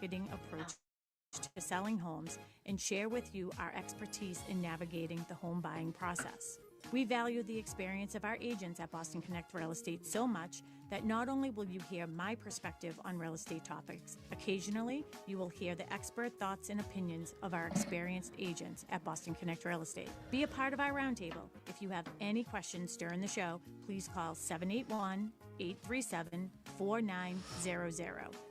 marketing approach to selling homes and share with you our expertise in navigating the home buying process. We value the experience of our agents at Boston Connect Real Estate so much that not only will you hear my perspective on real estate topics, occasionally you will hear the expert thoughts and opinions of our experienced agents at Boston Connect Real Estate. Be a part of our roundtable. If you have any questions during the show, please call 781-837-4900.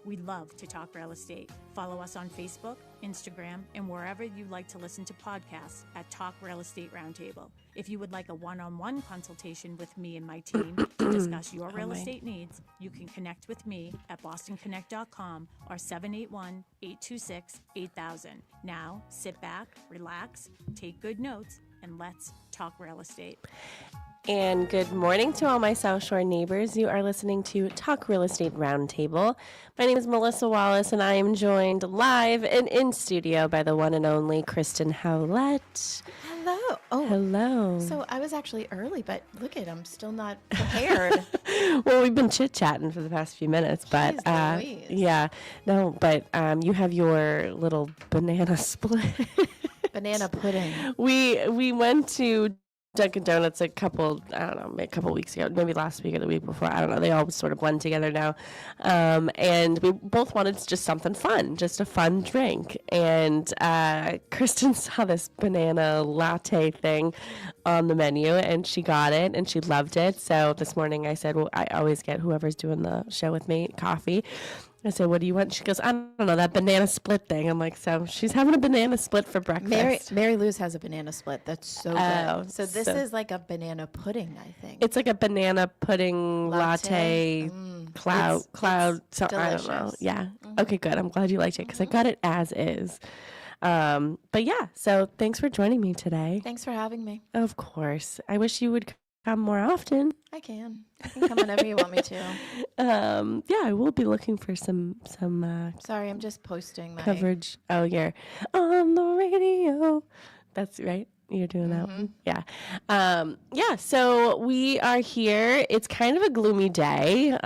We love to talk real estate. Follow us on Facebook, Instagram, and wherever you like to listen to podcasts at Talk Real Estate Roundtable. If you would like a one-on-one consultation with me and my team to discuss your real estate needs, you can connect with me at bostonconnect.com or 781-826-8000. Now, sit back, relax, take good notes, and let's talk real estate. And good morning to all my South Shore neighbors. You are listening to Talk Real Estate Roundtable. My name is Melissa Wallace, and I am joined live and in studio by the one and only Kristen Howlett. Hello. Oh, hello. So I was actually early, but look at, I'm still not prepared. Well, we've been chit-chatting for the past few minutes, but yeah, no, but you have your little banana split. Banana pudding. We went to Dunkin' Donuts a couple weeks ago, maybe last week or the week before. I don't know. They all sort of blend together now. And we both wanted just something fun, just a fun drink. And Kristen saw this banana latte thing on the menu, and she got it, and she loved it. So this morning I said, well, I always get whoever's doing the show with me coffee. I said, what do you want? She goes, I don't know, that banana split thing. I'm like, so she's having a banana split for breakfast. Mary Lou's has a banana split. That's so good. So this is like a banana pudding, I think. It's like a banana pudding latte cloud. So I don't know. Yeah. Mm-hmm. Okay, good. I'm glad you liked it because I got it as is. But yeah, so thanks for joining me today. Thanks for having me. Of course. I wish you would come more often. I can come whenever you want me to. Yeah, I will be looking for some sorry, I'm just posting my coverage. Oh, you're on the radio. That's right. You're doing that one. Yeah. Yeah. So we are here. It's kind of a gloomy day.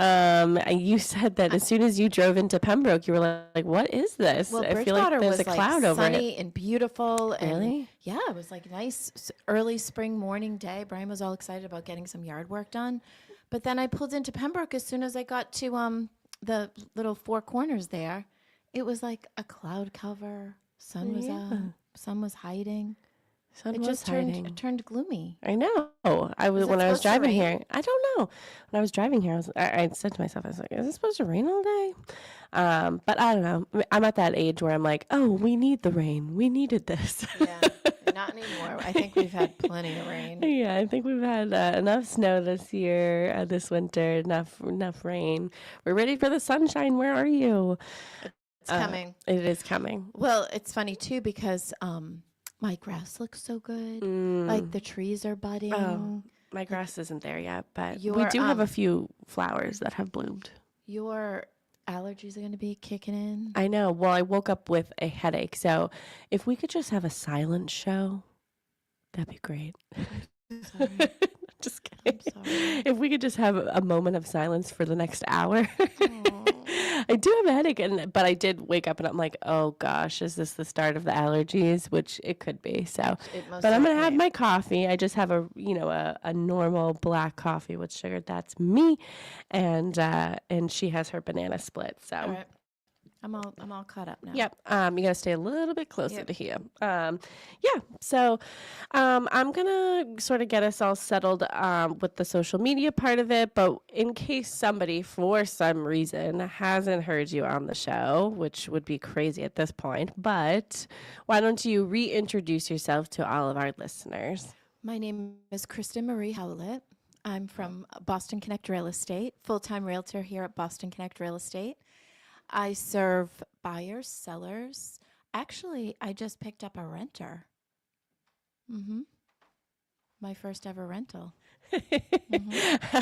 You said that as soon as you drove into Pembroke, you were like, what is this? Well, I feel like there's a cloud over it. Sunny and beautiful. Really? And yeah, it was like a nice early spring morning day. Brian was all excited about getting some yard work done. But then I pulled into Pembroke as soon as I got to the little Four Corners there. It was like a cloud cover. Sun was up. Sun was hiding. It just turned gloomy. I know. When I was driving here, I don't know. When I was driving here, I said to myself, I was like, is it supposed to rain all day? But I don't know. I'm at that age where I'm like, oh, we need the rain. We needed this. Yeah, not anymore. I think we've had plenty of rain. Yeah, I think we've had enough snow this year, this winter, enough rain. We're ready for the sunshine. Where are you? It's coming. It is coming. Well, it's funny, too, because my grass looks so good. Like the trees are budding. Oh, my grass isn't there yet, but we do have a few flowers that have bloomed. Your allergies are going to be kicking in. I know. Well, I woke up with a headache. So if we could just have a silent show, that'd be great. Sorry. Just kidding. I'm sorry. If we could just have a moment of silence for the next hour. I do have a headache, but I did wake up and I'm like, oh gosh, is this the start of the allergies? Which it could be. So, but I'm gonna have my coffee. I just have a normal black coffee with sugar. That's me, and she has her banana split. So. All right. I'm all caught up now. Yep. You gotta stay a little bit closer to here. Yeah. So, I'm gonna sort of get us all settled with the social media part of it. But in case somebody, for some reason, hasn't heard you on the show, which would be crazy at this point, but why don't you reintroduce yourself to all of our listeners? My name is Kristen Marie Howlett. I'm from Boston Connect Real Estate, full-time realtor here at Boston Connect Real Estate. I serve buyers, sellers. Actually, I just picked up a renter. My first ever rental.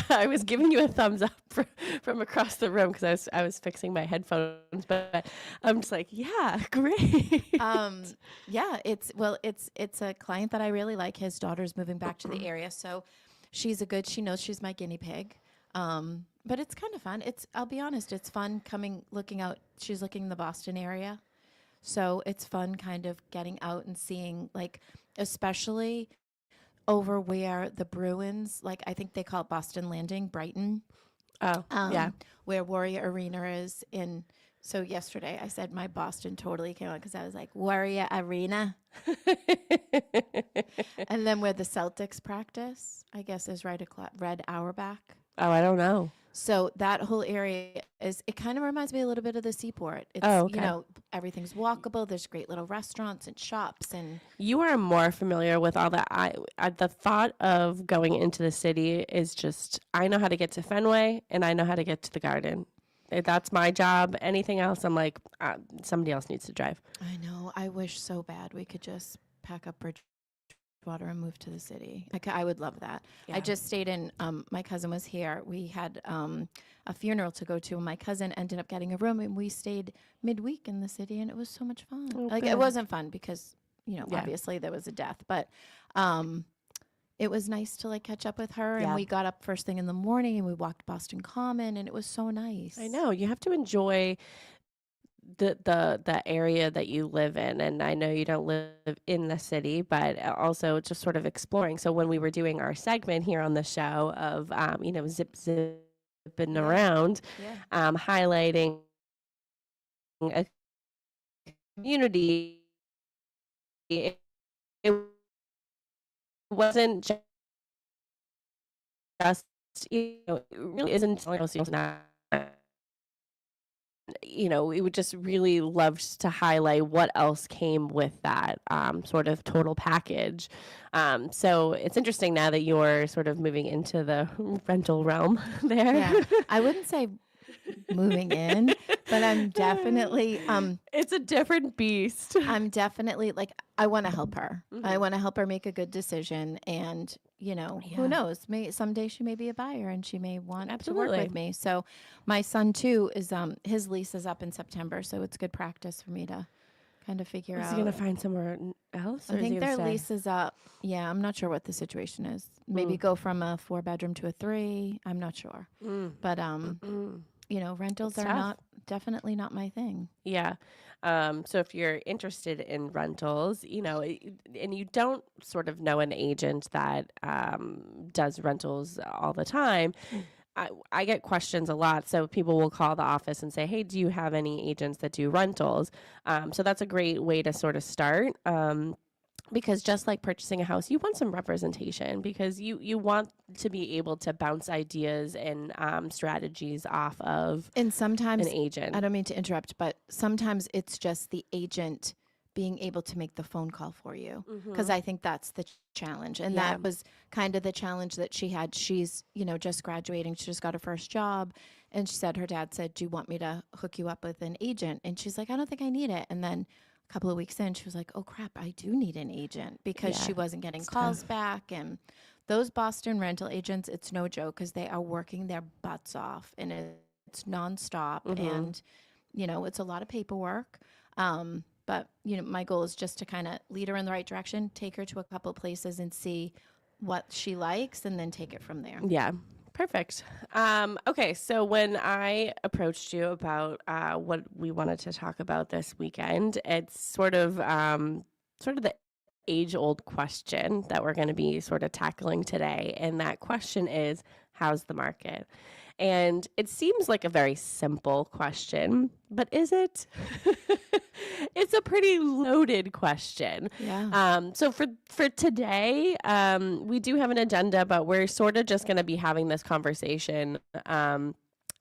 I was giving you a thumbs up from across the room because I was fixing my headphones, but I'm just like, yeah, great. Yeah, it's a client that I really like. His daughter's moving back to the area, so she knows she's my guinea pig. But it's kind of fun. I'll be honest, it's fun looking out. She's looking in the Boston area. So it's fun kind of getting out and seeing, like, especially over where the Bruins, like, I think they call it Boston Landing, Brighton. Oh, yeah. Where Warrior Arena is in. So yesterday I said my Boston totally came out because I was like, Warrior Arena. And then where the Celtics practice, I guess, is right Red Auerbach. Oh, I don't know. So that whole area it kind of reminds me a little bit of the Seaport. It's, okay. Everything's walkable. There's great little restaurants and shops. And you are more familiar with all that. The thought of going into the city is just, I know how to get to Fenway and I know how to get to the Garden. That's my job. Anything else, I'm like, somebody else needs to drive. I know. I wish so bad we could just pack up Bridgewater and move to the city. I would love that. Yeah. I just stayed in, my cousin was here. We had a funeral to go to, and my cousin ended up getting a room, and we stayed midweek in the city, and it was so much fun. It wasn't fun because, obviously there was a death, but it was nice to catch up with her. And we got up first thing in the morning and we walked Boston Common, and it was so nice. I know. You have to enjoy the area that you live in. And I know you don't live in the city, but also just sort of exploring. So when we were doing our segment here on the show of, zipping around, highlighting a community, it wasn't just, it really isn't, we would just really love to highlight what else came with that sort of total package. So it's interesting now that you're sort of moving into the rental realm there. Yeah. I wouldn't say moving in, but I'm definitely it's a different beast. I'm definitely I want to help her. Mm-hmm. I want to help her make a good decision, and who knows, someday she may be a buyer and she may want to work with me. So my son too is his lease is up in September, so it's good practice for me to kind of figure out. Is he going to find somewhere else? I think their lease is up. Yeah, I'm not sure what the situation is. Maybe go from a 4-bedroom to a 3. I'm not sure. But rentals are definitely not my thing. Yeah. So if you're interested in rentals, and you don't sort of know an agent that does rentals all the time, I get questions a lot. So people will call the office and say, hey, do you have any agents that do rentals? So that's a great way to sort of start. Because just like purchasing a house, you want some representation because you want to be able to bounce ideas and strategies off of and sometimes an agent. I don't mean to interrupt, but sometimes it's just the agent being able to make the phone call for you, because I think that's the challenge. And that was kind of the challenge that she had. She's, just graduating. She just got her first job. And she said, her dad said, do you want me to hook you up with an agent? And she's like, I don't think I need it. And then a couple of weeks in, she was like, oh crap, I do need an agent, because she wasn't getting calls back. And those Boston rental agents, it's no joke, because they are working their butts off, and it's nonstop. And, it's a lot of paperwork. But, my goal is just to kind of lead her in the right direction, take her to a couple places and see what she likes, and then take it from there. Yeah. Perfect. Okay, so when I approached you about what we wanted to talk about this weekend, it's sort of the age-old question that we're going to be sort of tackling today, and that question is, how's the market? And it seems like a very simple question, but is it? It's a pretty loaded question. Yeah. So for today, we do have an agenda, but we're sort of just going to be having this conversation, and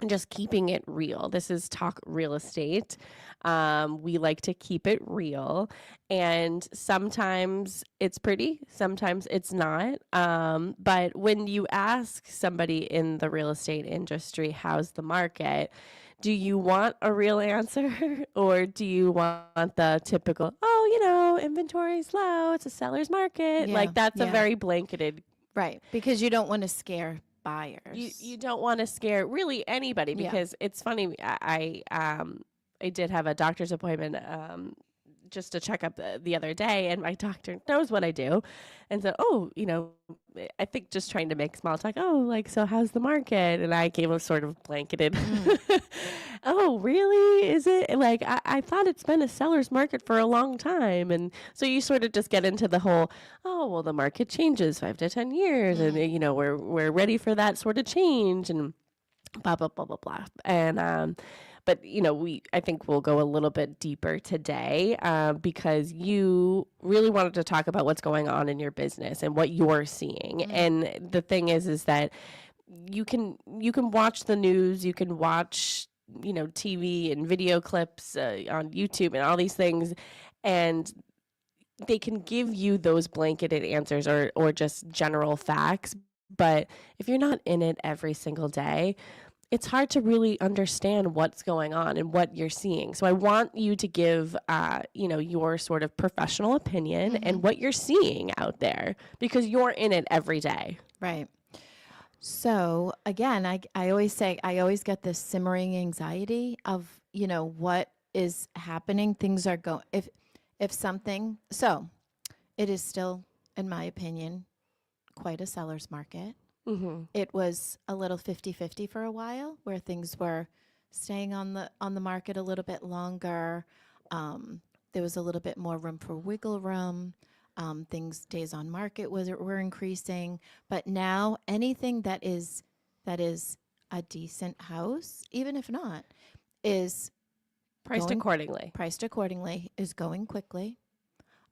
just keeping it real. This is Talk Real Estate. We like to keep it real, and sometimes it's pretty, sometimes it's not. But when you ask somebody in the real estate industry, how's the market? Do you want a real answer, or do you want the typical, inventory's low, it's a seller's market? That's a very blanketed. Right, because you don't want to scare buyers. You don't want to scare really anybody, because it's funny. I did have a doctor's appointment just a checkup the other day, and my doctor knows what I do, and said, "Oh, I think just trying to make small talk. Oh, like, so how's the market?" And I gave a sort of blanketed, "Oh, really? Is it? Like, I thought it's been a seller's market for a long time." And so you sort of just get into the whole, "Oh, well, the market changes 5 to 10 years, and we're ready for that sort of change," and blah blah blah blah blah. And but I think we'll go a little bit deeper today, because you really wanted to talk about what's going on in your business and what you're seeing. And the thing is that you can watch the news, you can watch TV and video clips on YouTube and all these things, and they can give you those blanketed answers or just general facts. But if you're not in it every single day, it's hard to really understand what's going on and what you're seeing. So I want you to give, your sort of professional opinion and what you're seeing out there, because you're in it every day. Right. So again, I always say, I always get this simmering anxiety of, what is happening. Things are going, if something, so it is still, in my opinion, quite a seller's market. It was a little 50-50 for a while, where things were staying on the market a little bit longer. There was a little bit more room for wiggle room. Days on market were increasing, but now anything that is a decent house, even if not, is Priced accordingly, is going quickly.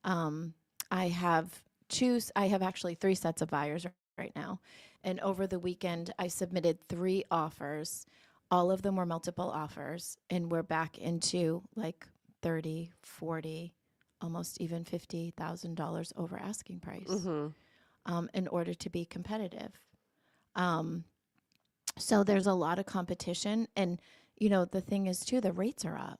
I have actually 3 sets of buyers right now. And over the weekend, I submitted 3 offers. All of them were multiple offers, and we're back into like 30, 40, almost even $50,000 over asking price in order to be competitive. So there's a lot of competition, and the thing is too, the rates are up.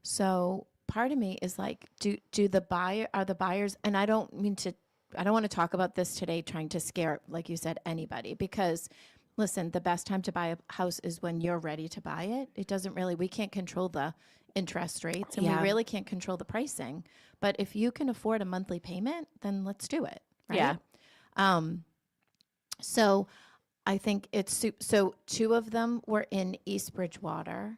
So part of me is like, are the buyers, and I don't want to talk about this today trying to scare, like you said, anybody, because listen, the best time to buy a house is when you're ready to buy it. We can't control the interest rates, and we really can't control the pricing. But if you can afford a monthly payment, then let's do it. Right? Yeah. So I think so 2 of them were in East Bridgewater.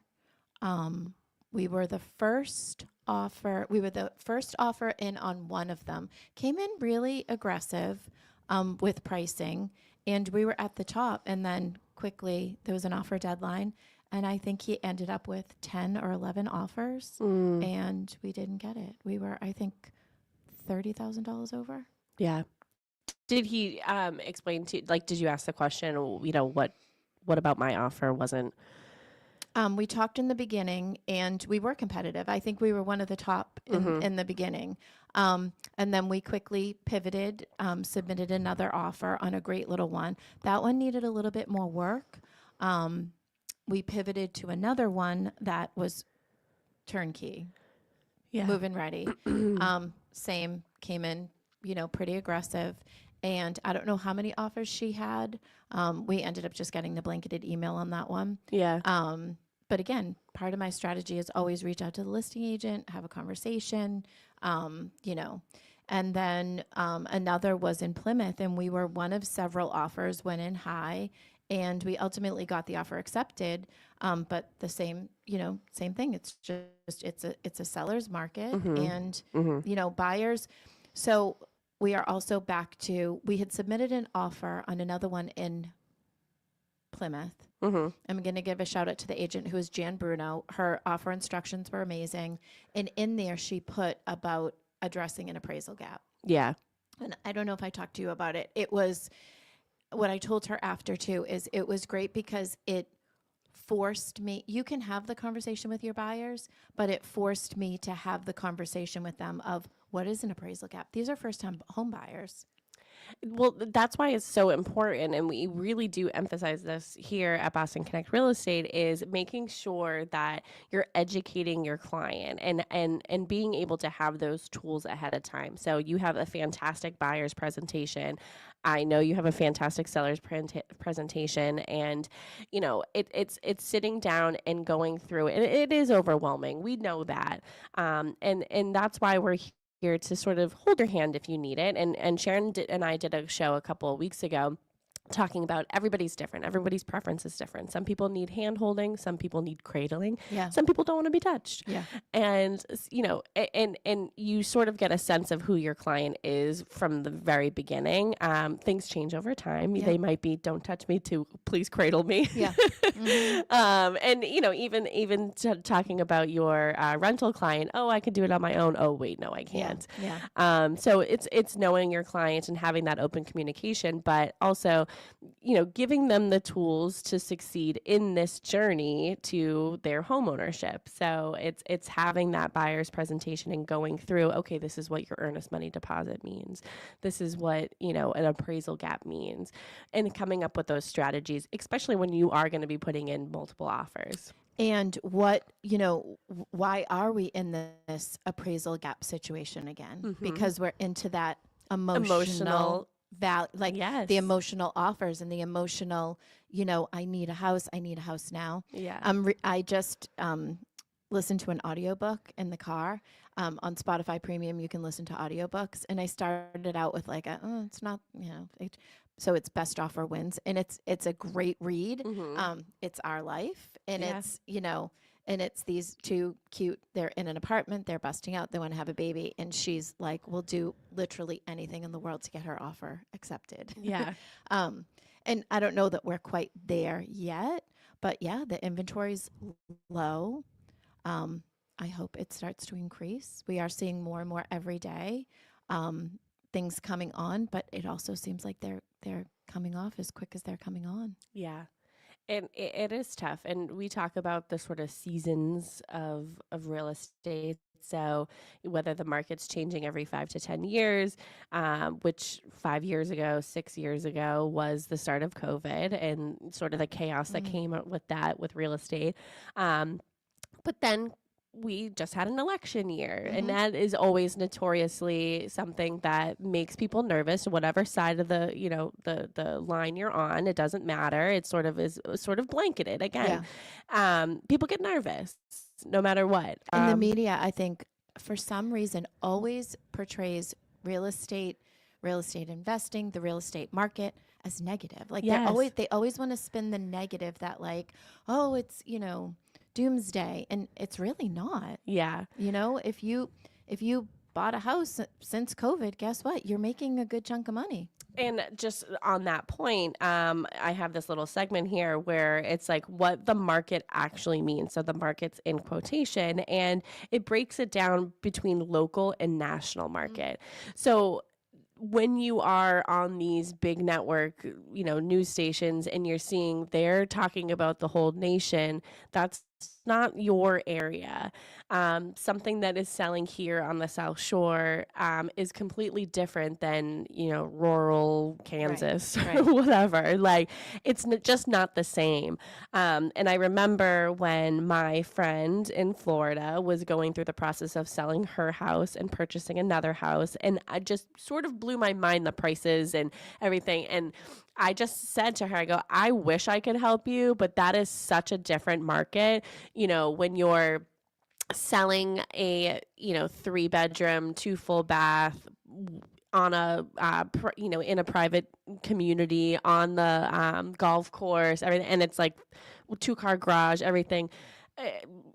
We were the first offer in on one of them. Came in really aggressive with pricing, and we were at the top, and then quickly there was an offer deadline, and I think he ended up with 10 or 11 offers, and we didn't get it. We were, I think, $30,000 over. Yeah. Did he explain to, like, did you ask the question, what about my offer wasn't? We talked in the beginning, and we were competitive. I think we were one of the top in the beginning. And then we quickly pivoted, submitted another offer on a great little one. That one needed a little bit more work. We pivoted to another one that was turnkey, move-in ready. Same, came in, pretty aggressive. And I don't know how many offers she had. We ended up just getting the blanketed email on that one. Yeah. But again, part of my strategy is always reach out to the listing agent, have a conversation, And then another was in Plymouth, and we were one of several offers, went in high, and we ultimately got the offer accepted. But the same thing. It's just it's a seller's market, and buyers. So we are also back to, we had submitted an offer on another one in Plymouth. I'm going to give a shout out to the agent, who is Jan Bruno. Her offer instructions were amazing. And in there, she put about addressing an appraisal gap. Yeah. And I don't know if I talked to you about it. It was, what I told her after too, is it was great because it forced me, you can have the conversation with your buyers, but it forced me to have the conversation with them of, what is an appraisal gap? These are first time home buyers. Well, that's why it's so important, and we really do emphasize this here at Boston Connect Real Estate, is making sure that you're educating your client and being able to have those tools ahead of time. So you have a fantastic buyer's presentation. I know you have a fantastic seller's presentation, and it's sitting down and going through it. It is overwhelming. We know that, and that's why we're here to sort of hold your hand if you need it. And Sharon and I did a show a couple of weeks ago talking about everybody's different. Everybody's preference is different. Some people need hand holding. Some people need cradling. Yeah. Some people don't want to be touched. Yeah. And, and you sort of get a sense of who your client is from the very beginning. Things change over time. Yeah. They might be, don't touch me, to please cradle me. Yeah. Mm-hmm. And, even talking about your rental client, oh, I can do it on my own. Oh, wait, no, I can't. Yeah. So it's knowing your client and having that open communication, but also, giving them the tools to succeed in this journey to their home ownership. So it's having that buyer's presentation and going through, okay, this is what your earnest money deposit means. This is what, an appraisal gap means, and coming up with those strategies, especially when you are going to be putting in multiple offers. And why are we in this appraisal gap situation again? Mm-hmm. Because we're into that emotional Yes. the emotional offers and the emotional, I need a house now. Yeah. I just listened to an audiobook in the car. On Spotify Premium, you can listen to audiobooks. And I started out with it's not, so it's Best Offer Wins. And it's a great read. Mm-hmm. It's our life. And Yeah. it's, and it's these two cute, they're in an apartment, they're busting out, they want to have a baby. And she's like, we'll do literally anything in the world to get her offer accepted. Yeah. And I don't know that we're quite there yet, but yeah, the inventory's low. I hope it starts to increase. We are seeing more and more every day, things coming on, but it also seems like they're coming off as quick as they're coming on. Yeah. And it is tough. And we talk about the sort of seasons of real estate. So whether the market's changing every 5 to 10 years, which 5 years ago, 6 years ago was the start of COVID and sort of the chaos that came with that with real estate. But then we just had an election year, and that is always notoriously something that makes people nervous, whatever side of the, the line you're on. It doesn't matter. It sort of is blanketed again. Yeah. People get nervous no matter what. And the media, I think, for some reason, always portrays real estate investing, the real estate market as negative. Like they always want to spin the negative that it's, doomsday, and it's really not. Yeah. If you bought a house since COVID, guess what? You're making a good chunk of money. And just on that point, I have this little segment here where it's like what the market actually means. So the market's in quotation, and it breaks it down between local and national market. So when you are on these big network, news stations, and you're seeing they're talking about the whole nation, that's not your area. Something that is selling here on the South Shore is completely different than, rural Kansas or whatever. Like, it's just not the same. And I remember when my friend in Florida was going through the process of selling her house and purchasing another house, and I just sort of blew my mind, the prices and everything. And I just said to her, I go, I wish I could help you, but that is such a different market. When you're selling a, 3-bedroom, 2 full bath on a, in a private community on the golf course, everything. And it's like 2-car garage, everything.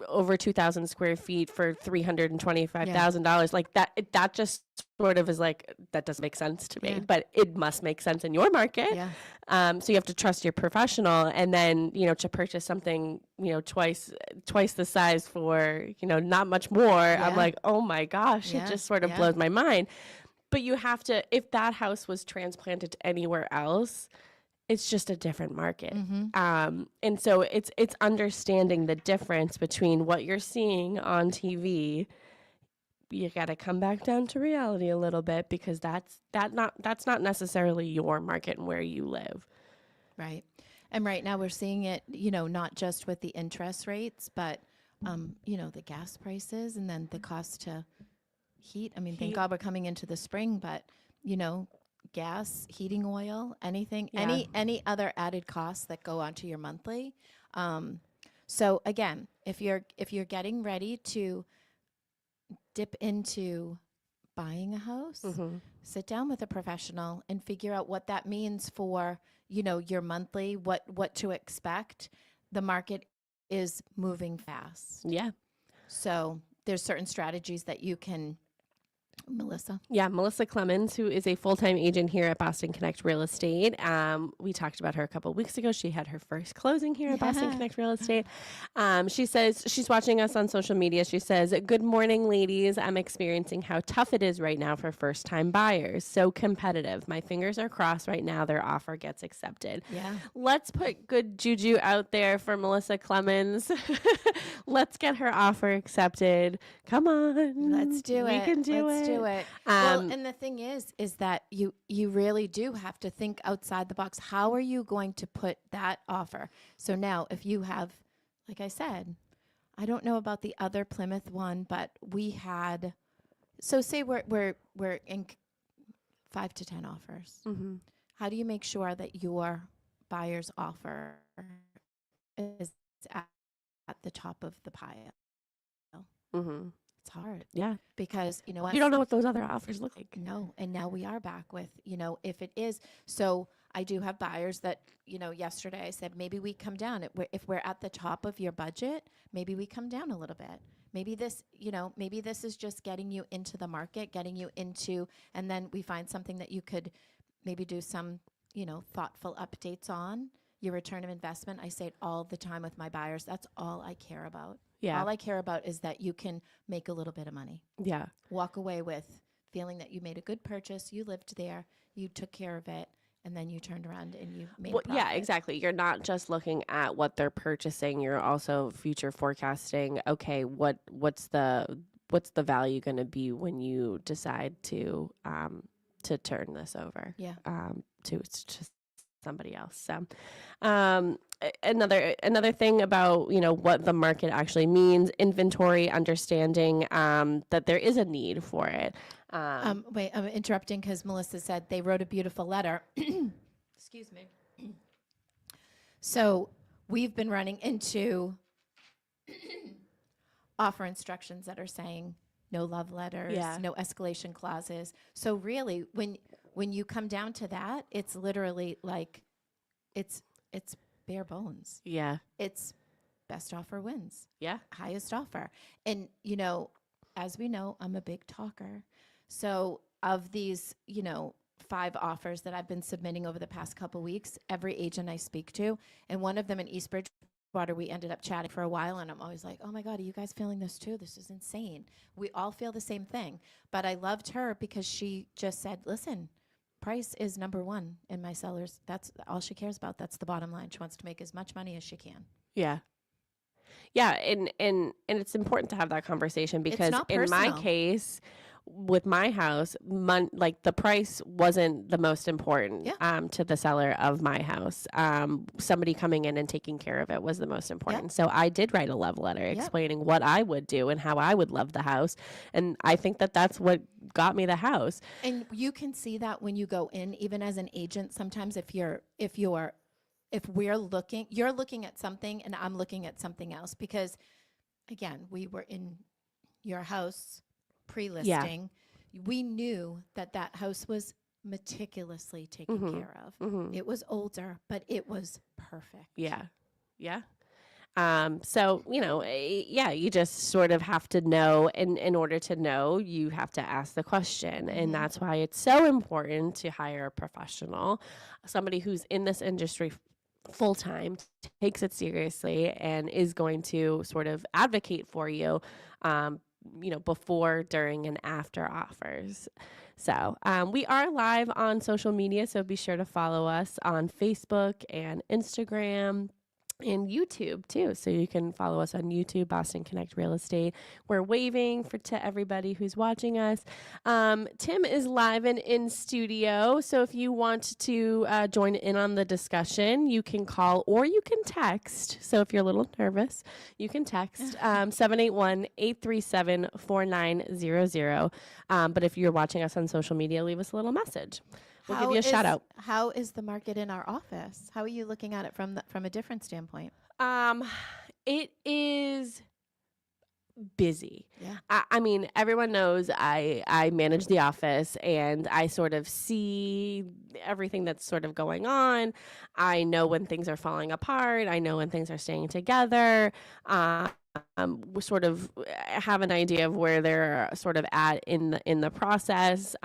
Over 2,000 square feet for $325,000. Like that just sort of is like, that doesn't make sense to me, but it must make sense in your market. Yeah. So you have to trust your professional, and then, to purchase something, twice the size for, not much more. Yeah. I'm like, oh my gosh, it just sort of blows my mind. But you have to, if that house was transplanted to anywhere else, it's just a different market. Mm-hmm. And so it's understanding the difference between what you're seeing on TV you got to come back down to reality a little bit, because that's not necessarily your market and where you live. Right. And right now we're seeing it, not just with the interest rates, but, the gas prices and then the cost to heat. I mean, thank God we're coming into the spring, but, gas, heating oil, anything, any other added costs that go onto your monthly. So again, if you're getting ready to dip into buying a house, sit down with a professional and figure out what that means for, your monthly, what to expect. The market is moving fast. Yeah. So there's certain strategies that you can, Melissa. Yeah, Melissa Clemens, who is a full-time agent here at Boston Connect Real Estate. We talked about her a couple of weeks ago. She had her first closing here at Boston Connect Real Estate. She says she's watching us on social media. She says, "Good morning, ladies. I'm experiencing how tough it is right now for first-time buyers. So competitive. My fingers are crossed right now. Their offer gets accepted." Yeah. Let's put good juju out there for Melissa Clemens. Let's get her offer accepted. Come on. Let's do it. We can do Let's it. do it. Well, and the thing is that you really do have to think outside the box. How are you going to put that offer? So now, if you have, like I said, I don't know about the other Plymouth one, but we had. So say we're in 5 to 10 offers. Mm-hmm. How do you make sure that your buyer's offer is at the top of the pile? Mm-hmm. It's hard. Yeah. Because, you know what? You don't know what those other offers look like. No. And now we are back with, if it is. So I do have buyers that, yesterday I said, maybe we come down. If we're at the top of your budget, maybe we come down a little bit. Maybe this is just getting you into the market, getting you into, and then we find something that you could maybe do some, thoughtful updates on. Your return of investment. I say it all the time with my buyers. That's all I care about. Yeah. All I care about is that you can make a little bit of money. Yeah. Walk away with feeling that you made a good purchase, you lived there, you took care of it, and then you turned around and you made profit. Yeah, exactly. You're not just looking at what they're purchasing. You're also future forecasting. Okay, what's the value going to be when you decide to turn this over? Yeah. To somebody else. So, another thing about, what the market actually means, inventory, understanding that there is a need for it. Wait, I'm interrupting because Melissa said they wrote a beautiful letter. Excuse me. So we've been running into offer instructions that are saying no love letters, no escalation clauses. So really, when you come down to that, it's literally like it's bare bones. Yeah. It's best offer wins. Yeah. Highest offer. And, as we know, I'm a big talker. So of these, 5 offers that I've been submitting over the past couple weeks, every agent I speak to, and one of them in East Bridgewater, we ended up chatting for a while, and I'm always like, oh my God, are you guys feeling this too? This is insane. We all feel the same thing. But I loved her because she just said, listen, price is number one in my sellers. That's all she cares about. That's the bottom line. She wants to make as much money as she can. Yeah. Yeah. And it's important to have that conversation because in my case, with my house, like the price wasn't the most important to the seller of my house. Somebody coming in and taking care of it was the most important. So I did write a love letter explaining what I would do and how I would love the house. And I think that that's what got me the house. And you can see that when you go in, even as an agent, sometimes if you're looking at something and I'm looking at something else, because again, we were in your house pre-listing, we knew that house was meticulously taken care of. It was older, but it was perfect. Yeah. Yeah. So, you just sort of have to know, and in order to know, you have to ask the question. And that's why it's so important to hire a professional, somebody who's in this industry full time, takes it seriously, and is going to sort of advocate for you, before, during, and after offers. So we are live on social media, so be sure to follow us on Facebook and Instagram. and YouTube too. So you can follow us on YouTube, Boston Connect Real Estate. We're waving to everybody who's watching us. Tim is live and in studio. So if you want to join in on the discussion, you can call or you can text. So if you're a little nervous, you can text 781-837-4900. But if you're watching us on social media, leave us a little message. We'll give you a shout out. How is the market in our office? How are you looking at it from a different standpoint? It is busy. Yeah. I mean, everyone knows I manage the office and I sort of see everything that's sort of going on. I know when things are falling apart. I know when things are staying together. We sort of have an idea of where they're sort of at in the process.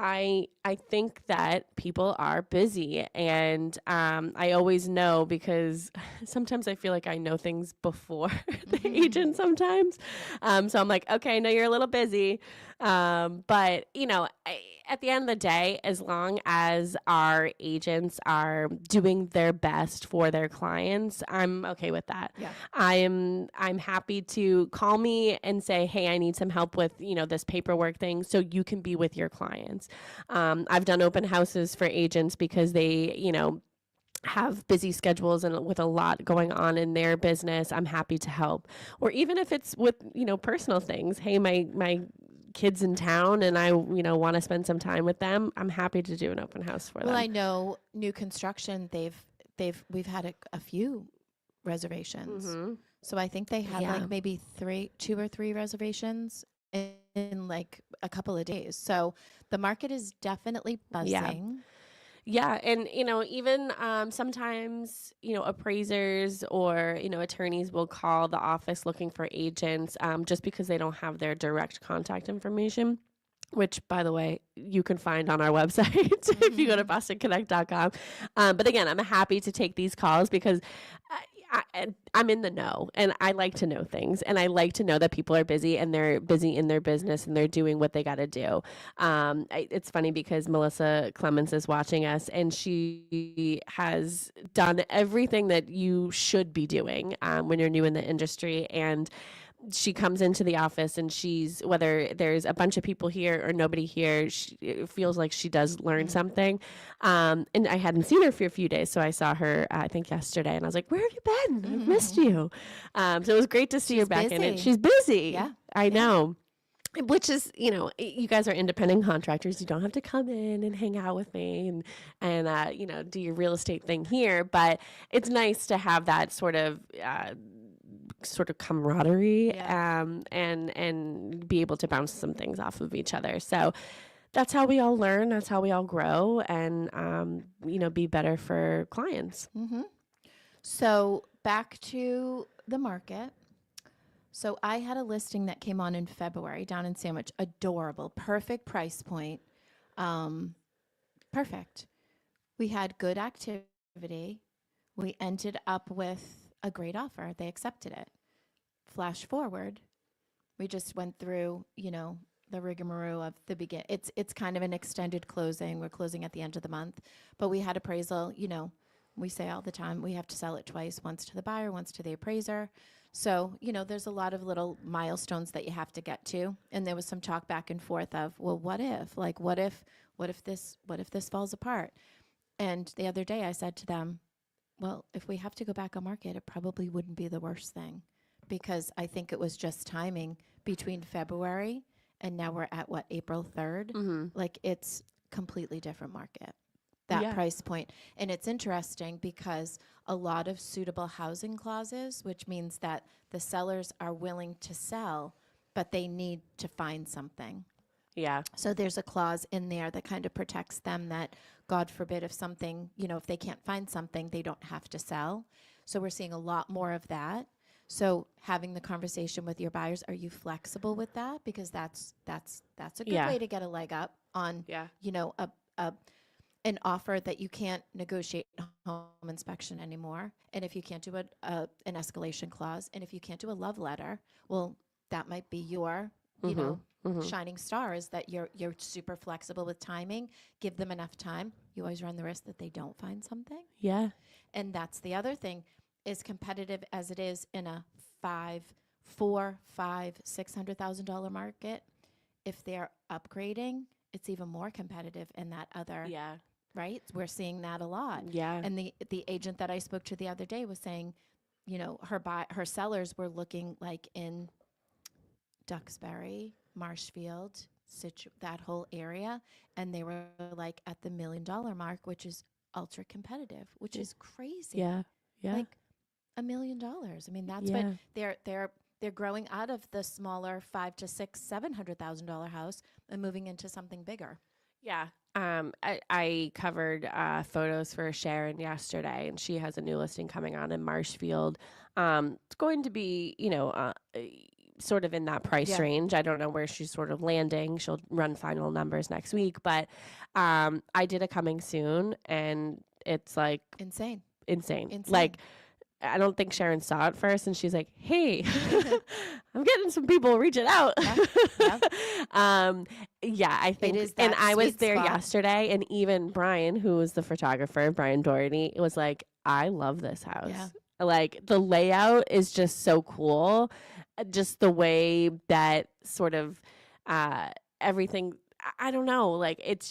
I think that people are busy, and I always know because sometimes I feel like I know things before the agent sometimes. So I'm like, okay, I know you're a little busy, but at the end of the day, as long as our agents are doing their best for their clients, I'm okay with that. Yeah. I'm happy to call me and say, hey, I need some help with this paperwork thing, so you can be with your clients. I've done open houses for agents because they have busy schedules and with a lot going on in their business. I'm happy to help. Or even if it's with personal things. Hey, my kids in town and I want to spend some time with them, I'm happy to do an open house for them. Well, I know new construction, we've had a few reservations. Mm-hmm. So I think they had like maybe 2 or 3 reservations in like a couple of days. So the market is definitely buzzing. Yeah. And, even sometimes, appraisers or, attorneys will call the office looking for agents just because they don't have their direct contact information, which, by the way, you can find on our website if you go to bostonconnect.com. But again, I'm happy to take these calls because I'm in the know and I like to know things and I like to know that people are busy and they're busy in their business and they're doing what they got to do. It's funny because Melissa Clemens is watching us and she has done everything that you should be doing when you're new in the industry. And she comes into the office and she's, whether there's a bunch of people here or nobody here, it feels like she does learn something. And I hadn't seen her for a few days. So I saw her, I think yesterday, and I was like, where have you been? I've missed you. So it was great to see her back in it. She's busy. Yeah. I know. Which is, you guys are independent contractors. You don't have to come in and hang out with me and do your real estate thing here. But it's nice to have that sort of camaraderie and be able to bounce some things off of each other. So that's how we all learn. That's how we all grow and, be better for clients. Mm-hmm. So back to the market. So I had a listing that came on in February down in Sandwich. Adorable. Perfect price point. Perfect. We had good activity. We ended up with a great offer. They accepted it. Flash forward. We just went through, the rigmarole of the begin. It's kind of an extended closing. We're closing at the end of the month, but we had appraisal, we say all the time, we have to sell it twice, once to the buyer, once to the appraiser. So, there's a lot of little milestones that you have to get to. And there was some talk back and forth of, well, what if this falls apart? And the other day I said to them, well, if we have to go back on market, it probably wouldn't be the worst thing because I think it was just timing between February and now we're at April 3rd. Mm-hmm. Like it's completely different market, that price point. And it's interesting because a lot of suitable housing clauses, which means that the sellers are willing to sell, but they need to find something. Yeah. So there's a clause in there that kind of protects them that, God forbid, if something, if they can't find something, they don't have to sell. So we're seeing a lot more of that. So having the conversation with your buyers, are you flexible with that? Because that's a good way to get a leg up on, an offer that you can't negotiate home inspection anymore. And if you can't do an escalation clause, and if you can't do a love letter, well, that might be your, shining star is that you're super flexible with timing. Give them enough time. You always run the risk that they don't find something. Yeah. And that's the other thing. as competitive as it is in a $600,000 market, if they're upgrading, it's even more competitive in that other. Yeah. Right? We're seeing that a lot. Yeah. And the agent that I spoke to the other day was saying, her sellers were looking like in Duxbury, Marshfield, that whole area, and they were like at the $1 million mark, which is ultra competitive, which is crazy. Yeah. Yeah. Like $1 million. I mean, that's what they're growing out of the smaller $500,000 to $700,000 house and moving into something bigger. Yeah. I covered photos for Sharon yesterday, and she has a new listing coming on in Marshfield. It's going to be, sort of in that price range. I don't know where she's sort of landing. She'll run final numbers next week, but I did a coming soon, and it's like insane. Like, I don't think Sharon saw it first, and she's like, "Hey, I'm getting some people reaching out." Yeah, I think, and I was there yesterday, and even Brian, who was the photographer, Brian Doherty, was like, "I love this house. Yeah. Like, the layout is just so cool, just the way that sort of everything. I don't know, like it's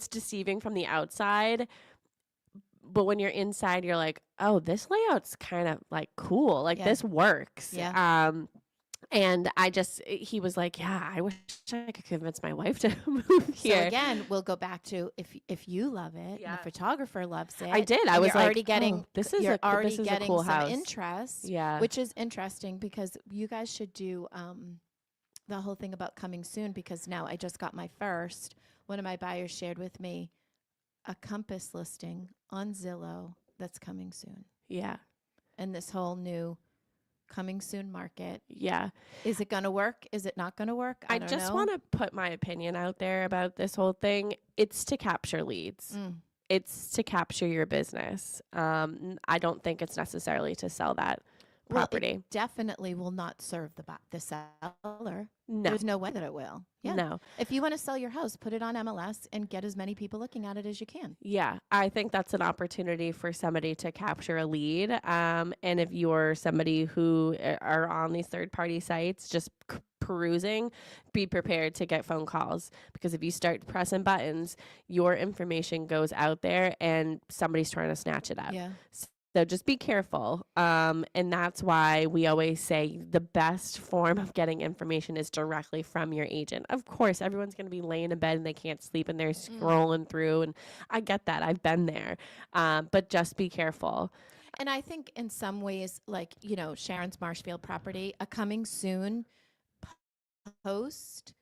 deceiving from the outside." But when you're inside, you're like, oh, this layout's kind of like cool. Like this works. Yeah. And he was like, yeah, I wish I could convince my wife to move here. So again, we'll go back to if you love it, and the photographer loves it. I did. I was like, already getting this is a cool house. Interest. Yeah. Which is interesting because you guys should do the whole thing about coming soon, because now I just got my first. One of my buyers shared with me a Compass listing on Zillow that's coming soon. Yeah. And this whole new coming soon market. Yeah. Is it going to work? Is it not going to work? I don't know. want to put my opinion out there about this whole thing. It's to capture leads. It's to capture your business. I don't think it's necessarily to sell that property. It definitely will not serve the seller. No. There's no way that it will. Yeah. No. If you want to sell your house, put it on MLS and get as many people looking at it as you can. Yeah. I think that's an opportunity for somebody to capture a lead. And if you're somebody who are on these third-party sites just perusing, be prepared to get phone calls, because if you start pressing buttons, your information goes out there and somebody's trying to snatch it up. Yeah. So just be careful. And that's why we always say the best form of getting information is directly from your agent. Of course, everyone's going to be laying in bed and they can't sleep and they're scrolling through. And I get that. I've been there. But just be careful. And I think in some ways, like, Sharon's Marshfield property, a coming soon post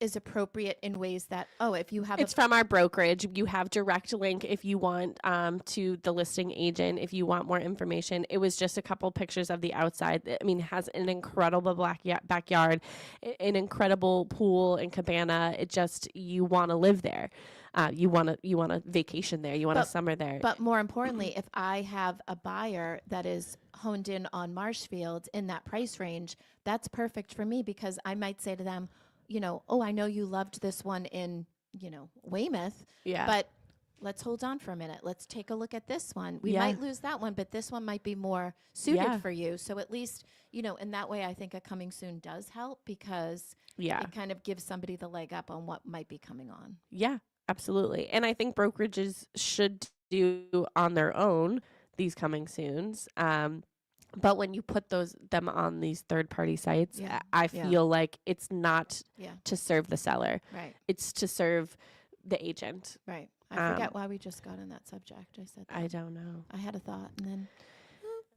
is appropriate in ways that, if you have it's from our brokerage, you have direct link if you want to the listing agent, if you want more information. It was just a couple pictures of the outside. I mean, it has an incredible backyard, an incredible pool and cabana. You want to live there. You want to vacation there. You want to summer there. But more importantly, if I have a buyer that is honed in on Marshfield in that price range, that's perfect for me, because I might say to them, I know you loved this one in, Weymouth, but let's hold on for a minute. Let's take a look at this one. We might lose that one, but this one might be more suited for you. So at least, in that way, I think a coming soon does help, because it kind of gives somebody the leg up on what might be coming on. Yeah, absolutely. And I think brokerages should do on their own these coming soons. But when you put them on these third-party sites, I feel like it's not to serve the seller. Right. It's to serve the agent. Right. I forget why we just got on that subject. I said that. I don't know. I had a thought, and then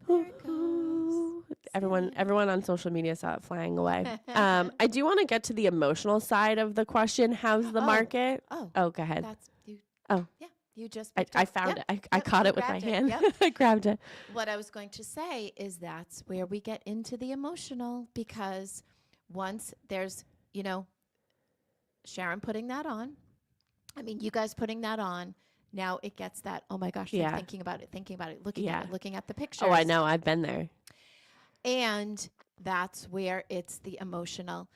there it goes. Everyone on social media saw it flying away. I do want to get to the emotional side of the question. How's the market? Oh, go ahead. That's you. Oh. Yeah. You just I found it. I caught it with my hand. I grabbed it. What I was going to say is that's where we get into the emotional, because once there's, Sharon putting that on, you guys putting that on, now it gets that, oh my gosh, they're thinking about it, looking at it, looking at the pictures. Oh, I know. I've been there. And that's where it's the emotional.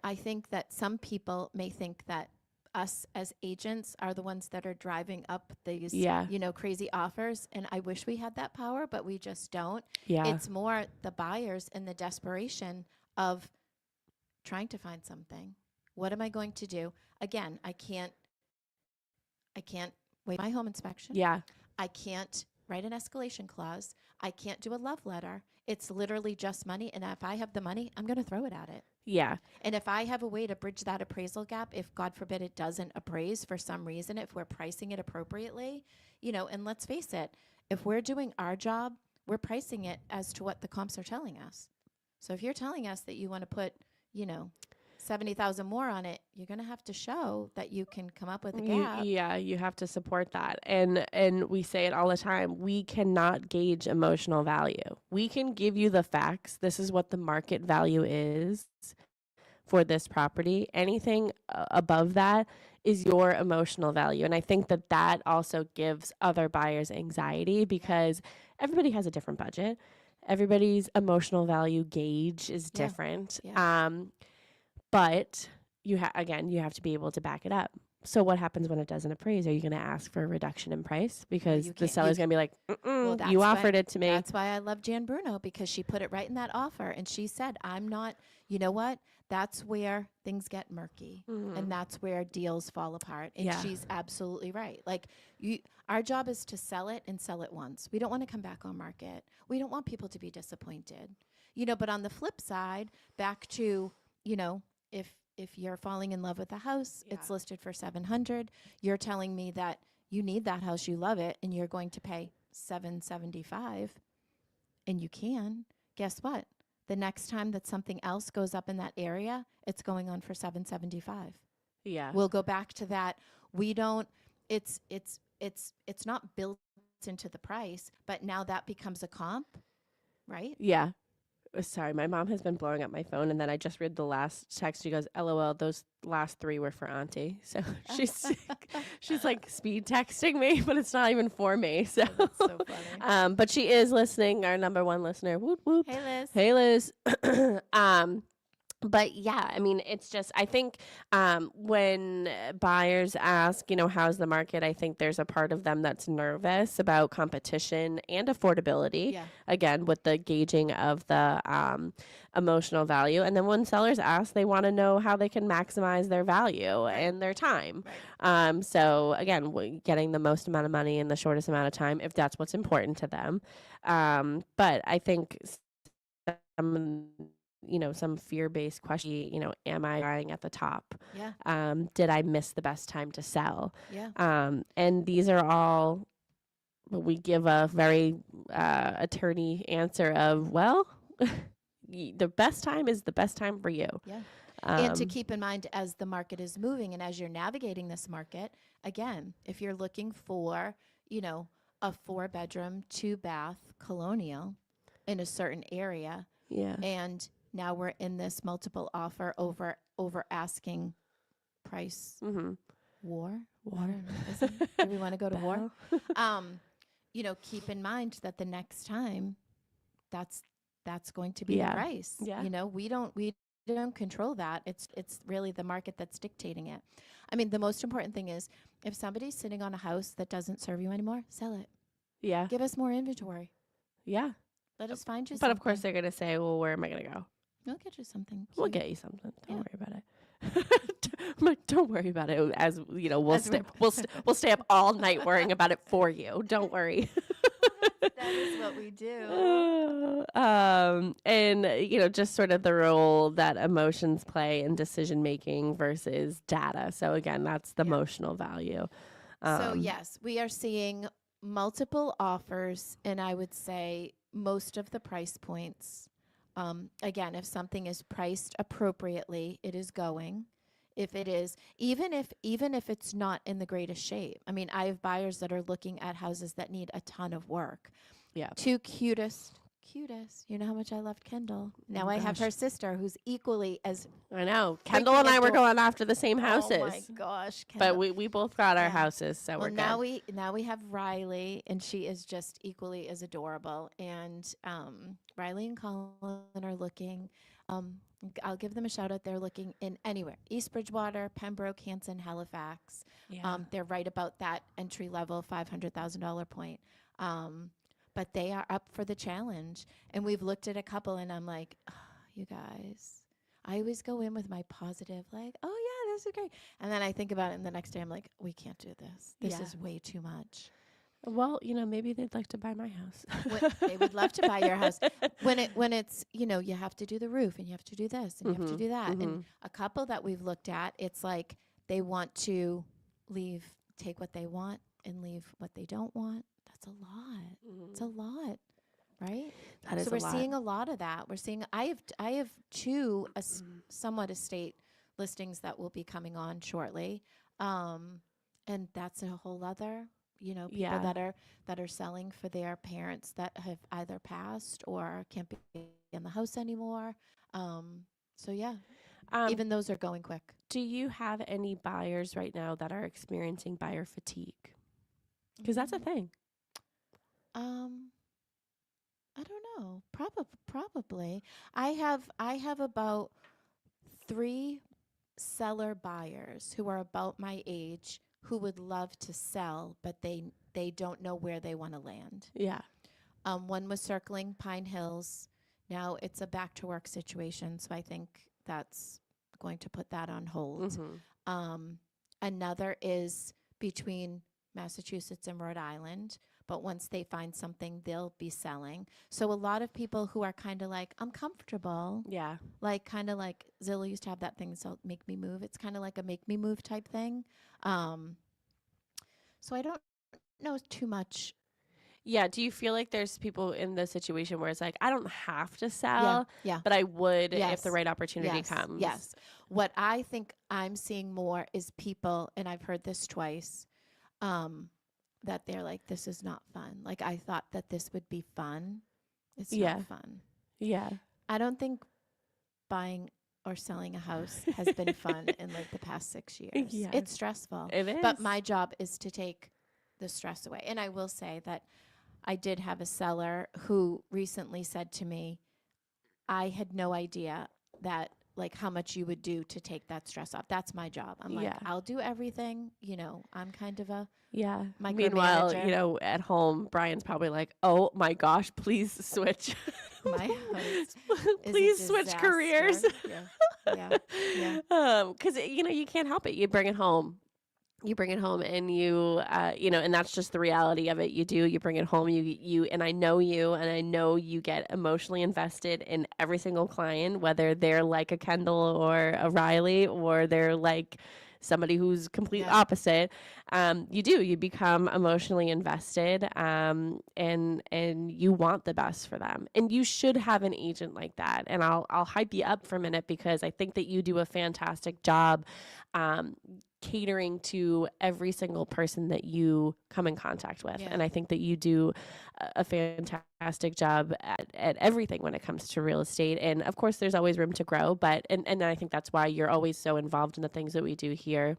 I think that some people may think that us as agents are the ones that are driving up these, Yeah. crazy offers. And I wish we had that power, but we just don't. Yeah. It's more the buyers and the desperation of trying to find something. What am I going to do? Again, I can't wait my home inspection. Yeah. I can't write an escalation clause. I can't do a love letter. It's literally just money. And if I have the money, I'm going to throw it at it. Yeah. And if I have a way to bridge that appraisal gap, if God forbid it doesn't appraise for some reason, if we're pricing it appropriately, and let's face it, if we're doing our job, we're pricing it as to what the comps are telling us. So if you're telling us that you want to put, 70,000 more on it, you're going to have to show that you can come up with a gap. You have to support that. And we say it all the time. We cannot gauge emotional value. We can give you the facts. This is what the market value is for this property. Anything above that is your emotional value. And I think that also gives other buyers anxiety because everybody has a different budget. Everybody's emotional value gauge is different. Yeah. But you have to be able to back it up. So what happens when it doesn't appraise? Are you going to ask for a reduction in price? Because the seller's going to be like, you offered it to me. That's why I love Jan Bruno, because she put it right in that offer. And she said, I'm not, you know what? That's where things get murky. And that's where deals fall apart. And she's absolutely right. Like, our job is to sell it and sell it once. We don't want to come back on market. We don't want people to be disappointed. But on the flip side, back to, if you're falling in love with a house, it's listed for $700. You're telling me that you need that house, you love it, and you're going to pay $775, and you can. Guess what? The next time that something else goes up in that area, it's going on for $775. Yeah, we'll go back to that. We don't. It's not built into the price, but now that becomes a comp, right? Yeah. Sorry, my mom has been blowing up my phone, and then I just read the last text. She goes, "LOL, those last 3 were for Auntie." So she's like speed texting me, but it's not even for me. So, That's so funny. But she is listening, our number one listener. Whoop whoop. Hey, Liz. Hey, Liz. But yeah, I mean, it's just, I think when buyers ask, how's the market, I think there's a part of them that's nervous about competition and affordability. Yeah. Again, with the gauging of the emotional value. And then when sellers ask, they want to know how they can maximize their value and their time. Right. So again, getting the most amount of money in the shortest amount of time, if that's what's important to them. But I think some fear-based question, am I buying at the top? Yeah. Did I miss the best time to sell? Yeah. And these are all, we give a very attorney answer of, well, the best time is the best time for you. Yeah. And to keep in mind, as the market is moving and as you're navigating this market, again, if you're looking for, a 4-bedroom, 2-bath colonial in a certain area, and now we're in this multiple offer over asking price war. Do we want to go to war? Keep in mind that the next time that's going to be the price. Yeah. We don't control that. It's really the market that's dictating it. I mean, the most important thing is if somebody's sitting on a house that doesn't serve you anymore, sell it. Yeah. Give us more inventory. Yeah. Let us find you But something. of course they're going to say, well, where am I going to go? We'll get you something. We'll get you something. Don't worry about it. Don't worry about it. As we'll stay up all night worrying about it for you. Don't worry. That is what we do. And just sort of the role that emotions play in decision making versus data. So again, that's the emotional value. So yes, we are seeing multiple offers, and I would say most of the price points. Again, if something is priced appropriately, it is going. If it is, even if it's not in the greatest shape. I mean, I have buyers that are looking at houses that need a ton of work. Yeah. 2 cutest. You know how much I loved Kendall. Now I have her sister who's equally as. I know. Kendall and I were going after the same houses. Oh my gosh. Kendall. But we both got our houses, so we're good. Now we have Riley, and she is just equally as adorable. And Riley and Colin are looking. I'll give them a shout out. They're looking in anywhere: East Bridgewater, Pembroke, Hanson, Halifax. Yeah. They're right about that entry level $500,000 point. But they are up for the challenge. And we've looked at a couple, and I'm like, oh, you guys. I always go in with my positive, like, oh yeah, this is great. And then I think about it, and the next day I'm like, we can't do this. This is way too much. Well, maybe they'd like to buy my house. They would love to buy your house. When it's, you have to do the roof, and you have to do this, and you have to do that. And a couple that we've looked at, it's like they want to take what they want and leave what they don't want. That's a lot. It's a lot, right? That is so we're seeing a lot of that. We're seeing I have two somewhat estate listings that will be coming on shortly, and that's a whole other people that are selling for their parents that have either passed or can't be in the house anymore. So yeah, even those are going quick. Do you have any buyers right now that are experiencing buyer fatigue? Because that's a thing. I don't know. Probably. I have about 3 seller buyers who are about my age who would love to sell, but they don't know where they want to land. Yeah. One was circling Pine Hills. Now it's a back to work situation, so I think that's going to put that on hold. Another is between Massachusetts and Rhode Island, but once they find something, they'll be selling. So a lot of people who are kind of like, I'm comfortable. Yeah. Like kind of like Zillow used to have that thing, so make me move. It's kind of like a make me move type thing. So I don't know too much. Yeah. Do you feel like there's people in the situation where it's like, I don't have to sell, Yeah. but I would if the right opportunity comes? Yes. What I think I'm seeing more is people, and I've heard this twice, that they're like, this is not fun. Like, I thought that this would be fun. It's not fun. Yeah. I don't think buying or selling a house has been fun in like the past 6 years. Yeah. It's stressful. It is. But my job is to take the stress away. And I will say that I did have a seller who recently said to me, I had no idea that like how much you would do to take that stress off. That's my job. I'm like, I'll do everything. I'm kind of a Meanwhile, at home, Brian's probably like, oh my gosh, please switch. My host please switch careers. Yeah. Because you can't help it. You bring it home. And and that's just the reality of it. You bring it home, and I know you get emotionally invested in every single client, whether they're like a Kendall or a Riley, or they're like somebody who's complete opposite. You become emotionally invested, and you want the best for them. And you should have an agent like that. And I'll hype you up for a minute, because I think that you do a fantastic job, catering to every single person that you come in contact with. And I think that you do a fantastic job at everything when it comes to real estate. And of course, there's always room to grow, but and I think that's why you're always so involved in the things that we do here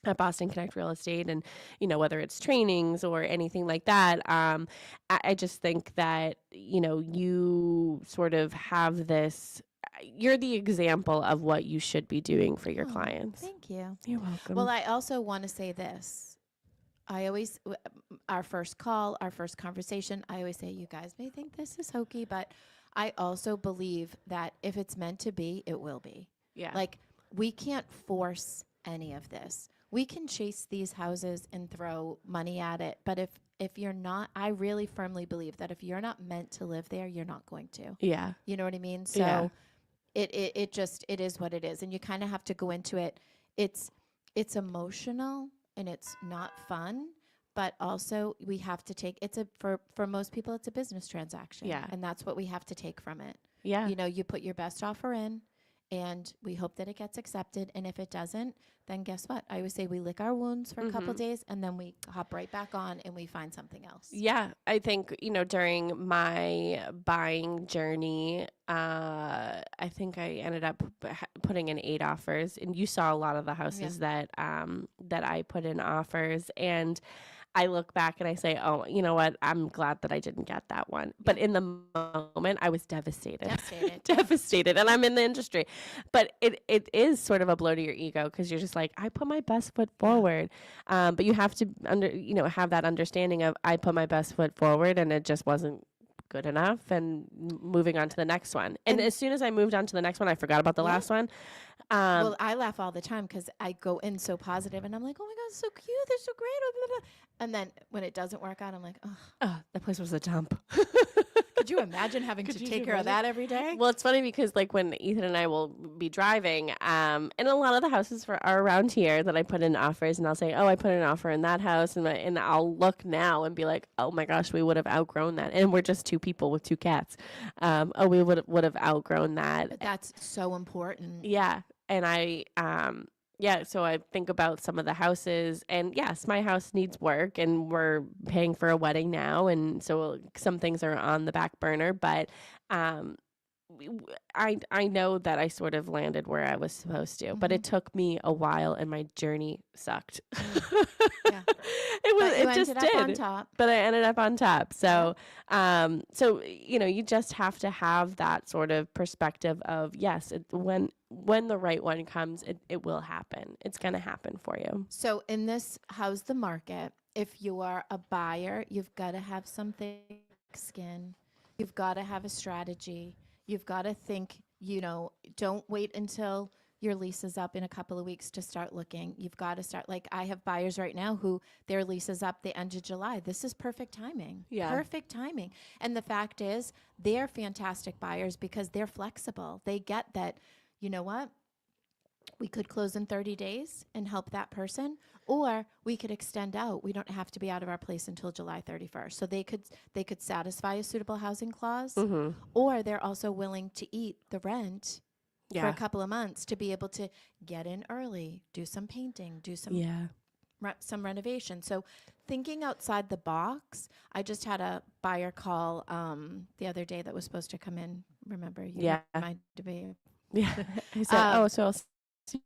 at Boston Connect Real Estate. And, whether it's trainings or anything like that, I just think that, you sort of have this, you're the example of what you should be doing for your clients. Thank you. You're welcome. Well, I also want to say this. I always, our first call, our first conversation, I always say, you guys may think this is hokey, but I also believe that if it's meant to be, it will be. Yeah. Like, we can't force any of this. We can chase these houses and throw money at it, but if you're not, I really firmly believe that if you're not meant to live there, you're not going to. Yeah. You know what I mean? So it is what it is. And you kind of have to go into it. It's emotional and it's not fun, but also we have to take, for most people, it's a business transaction. Yeah. And that's what we have to take from it. Yeah. You put your best offer in, and we hope that it gets accepted. And if it doesn't, then guess what? I always say we lick our wounds for a couple days, and then we hop right back on and we find something else. Yeah. I think, during my buying journey, I think I ended up putting in 8 offers, and you saw a lot of the houses that I put in offers. And I look back and I say, oh, you know what? I'm glad that I didn't get that one. But in the moment, I was devastated. Devastated. And I'm in the industry. But it is sort of a blow to your ego because you're just like, I put my best foot forward. But you have to have that understanding of I put my best foot forward and it just wasn't good enough, and moving on to the next one. And as soon as I moved on to the next one, I forgot about the last one. Well, I laugh all the time because I go in so positive and I'm like, oh my God, it's so cute. They're so great. Blah, blah, blah. And then when it doesn't work out, I'm like, oh, that place was a dump. Could you imagine having to take care of that every day? Well, it's funny because like when Ethan and I will be driving, and a lot of the houses are around here that I put in offers, and I'll say, oh, I put an offer in that house, and I'll look now and be like, oh my gosh, we would have outgrown that, and we're just two people with two cats. We would have outgrown that. But that's so important. Yeah, and so I think about some of the houses, and yes, my house needs work, and we're paying for a wedding now, and so some things are on the back burner, but I know that I sort of landed where I was supposed to, but it took me a while, and my journey sucked. Yeah. It just did. On top. But I ended up on top. So, you just have to have that sort of perspective of yes, when the right one comes, it will happen. It's going to happen for you. So in this, how's the market? If you are a buyer, you've got to have some thick skin. You've got to have a strategy. You've got to think, don't wait until your lease is up in a couple of weeks to start looking. You've got to start. Like I have buyers right now who their lease is up the end of July. This is perfect timing. Yeah. Perfect timing. And the fact is they're fantastic buyers because they're flexible. They get that, you know what? We could close in 30 days and help that person, or we could extend out. We don't have to be out of our place until July 31st. So they could satisfy a suitable housing clause, or they're also willing to eat the rent for a couple of months to be able to get in early, do some painting, do some renovation. So thinking outside the box. I just had a buyer call the other day that was supposed to come in. Remember, you reminded me. Yeah. I said, so I'll see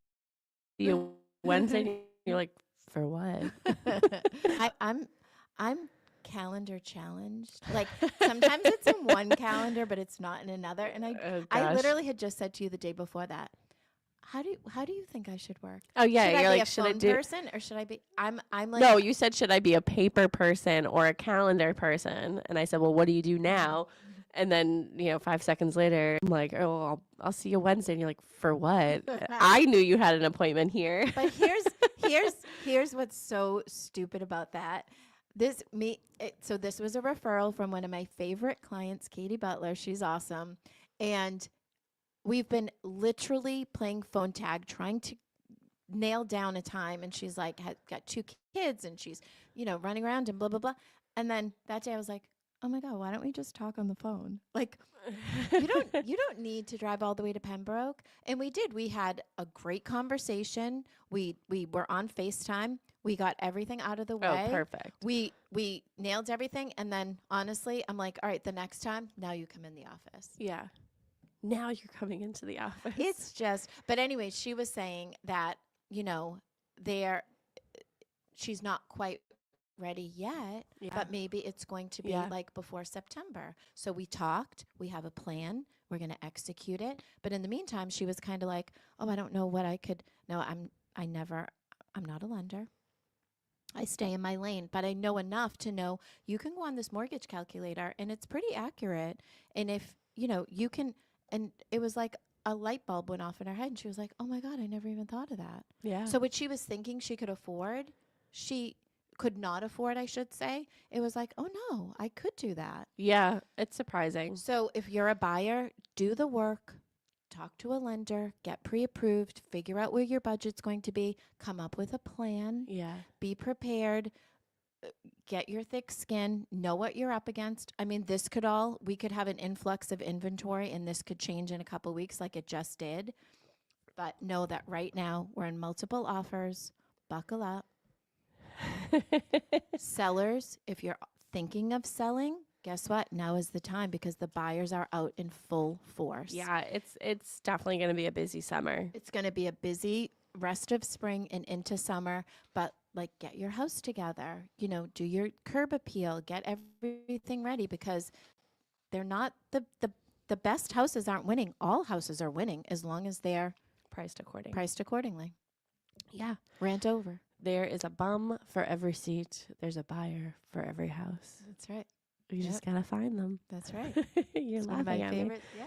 you Wednesday. You're like, for what? I'm calendar challenged. Like sometimes it's in one calendar, but it's not in another. And I literally had just said to you the day before that, how do you think I should work? Oh yeah, should you're I be like, a should phone I do person or should I be? I'm like, no. You said, should I be a paper person or a calendar person? And I said, well, what do you do now? And then 5 seconds later, I'm like, oh, I'll see you Wednesday. And you're like, for what? I knew you had an appointment here. But here's what's so stupid about that. So this was a referral from one of my favorite clients, Katie Butler. She's awesome. And we've been literally playing phone tag, trying to nail down a time. And she's like, got 2 kids and she's, running around and blah, blah, blah. And then that day I was like, oh my God, why don't we just talk on the phone? Like, you don't need to drive all the way to Pembroke. And we did. We had a great conversation. We were on FaceTime. We got everything out of the way. Oh, perfect. We nailed everything. And then honestly, I'm like, all right, the next time, now you come in the office. Yeah. Now you're coming into the office. It's just, but anyway, she was saying that, she's not quite ready yet, but maybe it's going to be like before September. So we talked, we have a plan, we're going to execute it. But in the meantime, she was kind of like, oh, I don't know what I could. No, I'm not a lender. I stay in my lane, but I know enough to know you can go on this mortgage calculator and it's pretty accurate. And if, you can, and it was like a light bulb went off in her head and she was like, oh my God, I never even thought of that. Yeah. So what she was thinking she could afford, she could not afford, I should say. It was like, oh no, I could do that. Yeah, it's surprising. So if you're a buyer, do the work, talk to a lender, get pre-approved, figure out where your budget's going to be, come up with a plan. Yeah. Be prepared, get your thick skin, know what you're up against. I mean, we could have an influx of inventory and this could change in a couple weeks like it just did. But know that right now we're in multiple offers. Buckle up. Sellers, if you're thinking of selling, guess what? Now is the time because the buyers are out in full force. Yeah, it's definitely going to be a busy summer. It's going to be a busy rest of spring and into summer, but like get your house together, do your curb appeal, get everything ready, because they're not the best houses aren't winning. All houses are winning as long as they're Priced according. priced accordingly. Yeah. Rant over. There is a bum for every seat. There's a buyer for every house. That's right. You just gotta find them. That's right. You're It's one of laughing my at me. favorites. Yeah.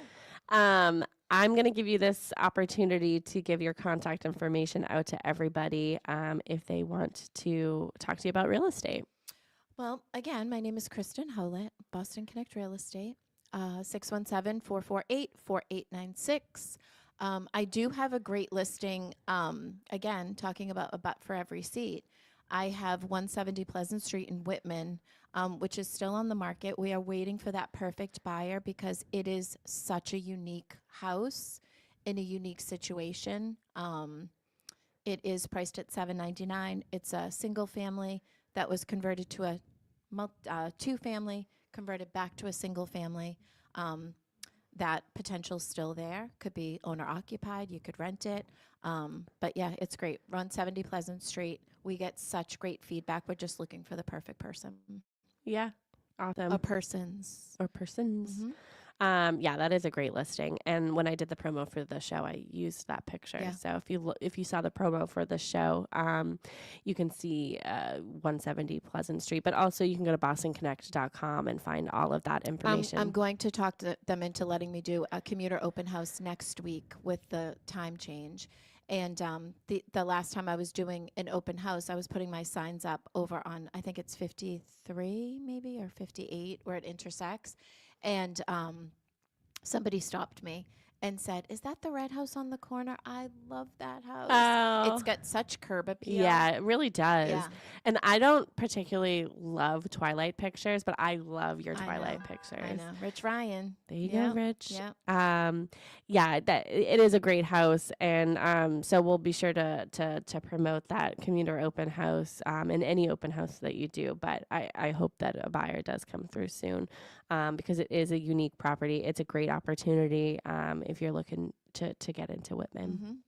I'm going to give you this opportunity to give your contact information out to everybody if they want to talk to you about real estate. Well, again, my name is Kristen Howlett, Boston Connect Real Estate, 617-448-4896. I do have a great listing, again, talking about a butt for every seat. I have 170 Pleasant Street in Whitman, which is still on the market. We are waiting for that perfect buyer because it is such a unique house in a unique situation. It is priced at $799. It's a single family that was converted to a two family, converted back to a single family. That potential's still there. Could be owner occupied. You could rent it. But yeah, it's great. Run 70 Pleasant Street. We get such great feedback. We're just looking for the perfect person. Yeah. Awesome. A persons. Or persons. Mhm. Yeah, that is a great listing. And when I did the promo for the show, I used that picture. Yeah. So if you saw the promo for the show, you can see 170 Pleasant Street, but also you can go to bostonconnect.com and find all of that information. I'm going to talk to them into letting me do a commuter open house next week with the time change. And the last time I was doing an open house, I was putting my signs up over on, I think it's 53 maybe, or 58, where it intersects. And somebody stopped me and said, "Is that the red house on the corner? I love that house. Oh. It's got such curb appeal." Yeah, it really does. Yeah. And I don't particularly love Twilight pictures, but I love your I Twilight know, pictures. I know. Rich Ryan. There you Yeah, go, Rich. yeah. Yeah, that it is a great house, and so we'll be sure to promote that commuter open house in any open house that you do. But I hope that a buyer does come through soon, because it is a unique property. It's a great opportunity if you're looking to get into Whitman.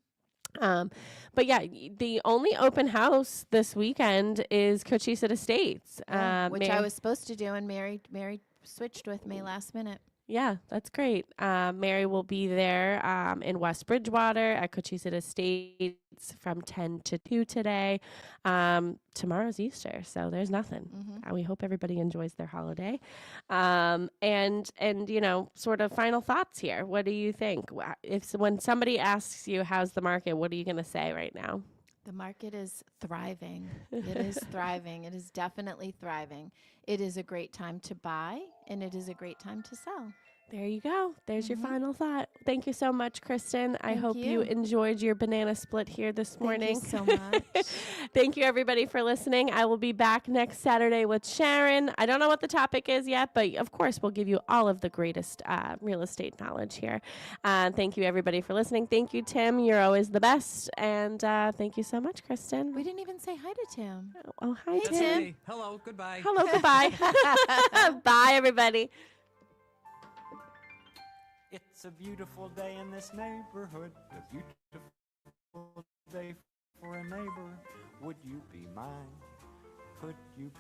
Mhm. But yeah, the only open house this weekend is Cochise Estates, Yeah, which I Mary- was supposed to do, and Mary switched with me last minute. Yeah, that's great. Mary will be there in West Bridgewater at Cochise Estates from 10 to 2 today. Tomorrow's Easter, so there's nothing. Mhm. We hope everybody enjoys their holiday. And sort of final thoughts here. What do you think? When somebody asks you how's the market, what are you going to say right now? The market is thriving. It is thriving. It is definitely thriving. It is a great time to buy, and it is a great time to sell. There you go. There's your Mhm. final thought. Thank you so much, Kristen. I Thank hope you you. enjoyed your banana split here this morning. Thank you so much. Thank you, everybody, for listening. I will be back next Saturday with Sharon. I don't know what the topic is yet, but of course, we'll give you all of the greatest real estate knowledge here. Thank you, everybody, for listening. Thank you, Tim. You're always the best. And thank you so much, Kristen. We didn't even say hi to Tim. Oh, hi, Hey, Tim. Tim. Hey, hello, goodbye. Hello, goodbye. Bye, everybody. It's a beautiful day in this neighborhood, a beautiful day for a neighbor. Would you be mine? Could you be